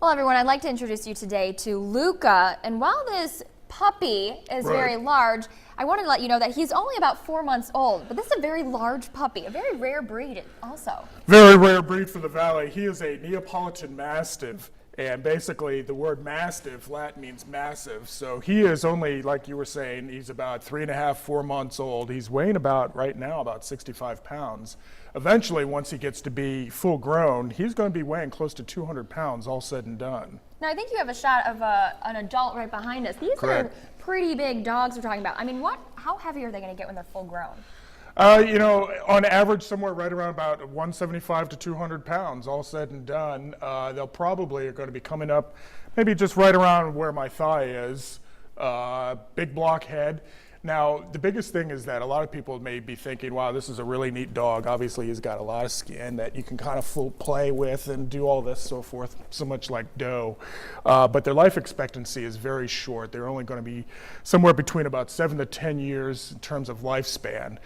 Well, everyone, I'd like to introduce you today to Luca. And while this puppy is very large, I wanted to let you know that he's only about 4 months old. But this is a very large puppy, a very rare breed also. Very rare breed for the Valley. He is a Neapolitan Mastiff. And basically, the word mastiff, Latin, means massive. So he is only, like you were saying, he's about 3.5, 4 months old. He's weighing about, right now, about 65 pounds. Eventually, once he gets to be full grown, he's going to be weighing close to 200 pounds, all said and done. Now, I think you have a shot of an adult right behind us. These are pretty big dogs we're talking about. I mean, how heavy are they going to get when they're full grown? You know, on average, somewhere right around about 175 to 200 pounds, all said and done. They'll probably are going to be coming up maybe just right around where my thigh is. Big block head. Now, the biggest thing is that a lot of people may be thinking, wow, this is a really neat dog. Obviously, he's got a lot of skin that you can kind of play with and do all this, so forth, so much like dough. But their life expectancy is very short. They're only going to be somewhere between about 7 to 10 years in terms of lifespan.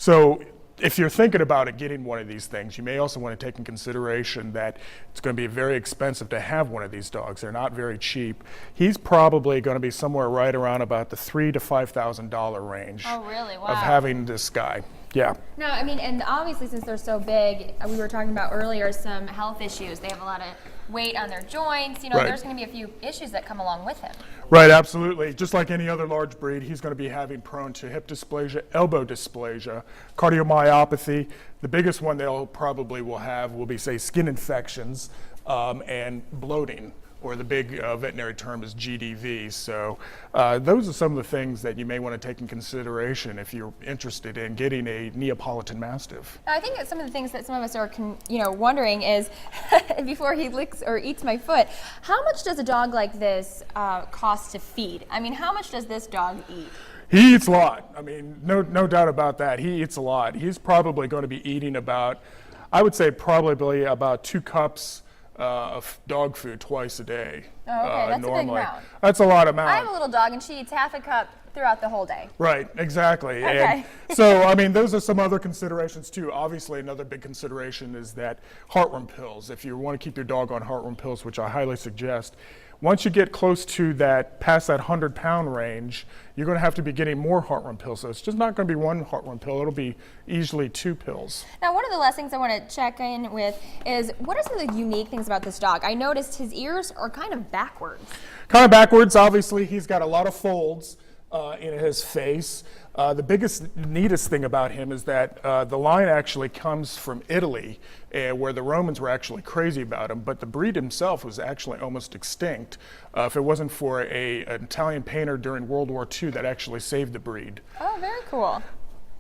So if you're thinking about getting one of these things, you may also want to take in consideration that it's going to be very expensive to have one of these dogs. They're not very cheap. He's probably going to be somewhere right around about the $3,000 to $5,000 range. Oh, really? Wow. Of having this guy. Yeah. No, I mean, and obviously since they're so big, we were talking about earlier some health issues. They have a lot of weight on their joints. You know, there's going to be a few issues that come along with him. Right, absolutely. Just like any other large breed, he's going to be having prone to hip dysplasia, elbow dysplasia, cardiomyopathy. The biggest one they'll probably will have will be, say, skin infections and bloating, or the big veterinary term is GDV. So those are some of the things that you may want to take in consideration if you're interested in getting a Neapolitan Mastiff. Now, I think that some of the things that some of us are wondering is, before he licks or eats my foot, how much does a dog like this cost to feed? I mean, how much does this dog eat? He eats a lot. I mean, no doubt about that. He eats a lot. He's probably going to be eating about, I would say probably about 2 cups of dog food twice a day. Oh, okay, that's normally. a big amount. That's a lot of amount. I have a little dog and she eats half a cup throughout the whole day. Right, exactly. Okay. And so, I mean, those are some other considerations too. Obviously, another big consideration is that heartworm pills. If you want to keep your dog on heartworm pills, which I highly suggest, once you get close to that, past that 100-pound range, you're going to have to be getting more heartworm pills. So it's just not going to be 1 heartworm pill. It'll be easily 2 pills. Now, one of the last things I want to check in with is, what are some of the unique things about this dog? I noticed his ears are kind of backwards. Kind of backwards. Obviously, he's got a lot of folds in his face. The biggest, neatest thing about him is that the line actually comes from Italy, where the Romans were actually crazy about him, but the breed himself was actually almost extinct if it wasn't for an Italian painter during World War II that actually saved the breed. Oh, very cool.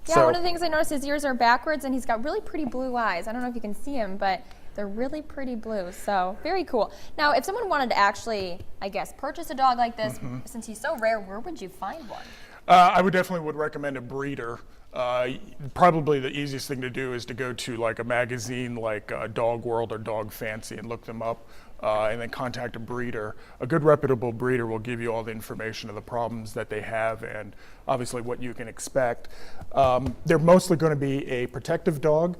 Yeah, so, one of the things I noticed, his ears are backwards, and he's got really pretty blue eyes. I don't know if you can see him, but they're really pretty blue, so very cool. Now, if someone wanted to actually, I guess, purchase a dog like this, since he's so rare, where would you find one? I would recommend a breeder. Probably the easiest thing to do is to go to like a magazine like Dog World or Dog Fancy and look them up and then contact a breeder. A good reputable breeder will give you all the information of the problems that they have and obviously what you can expect. They're mostly going to be a protective dog.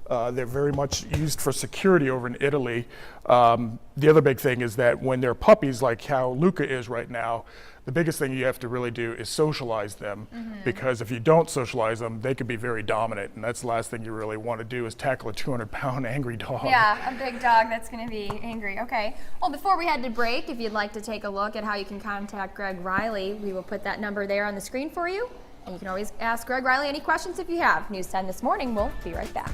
They're very much used for security over in Italy. The other big thing is that when they're puppies, like how Luca is right now, the biggest thing you have to really do is socialize them, because if you don't socialize them, they could be very dominant, and that's the last thing you really want to do is tackle a 200-pound angry dog. Yeah, a big dog that's going to be angry. Okay. Well, before we head to break, if you'd like to take a look at how you can contact Greg Riley, we will put that number there on the screen for you, and you can always ask Greg Riley any questions if you have. News 10 this morning. We'll be right back.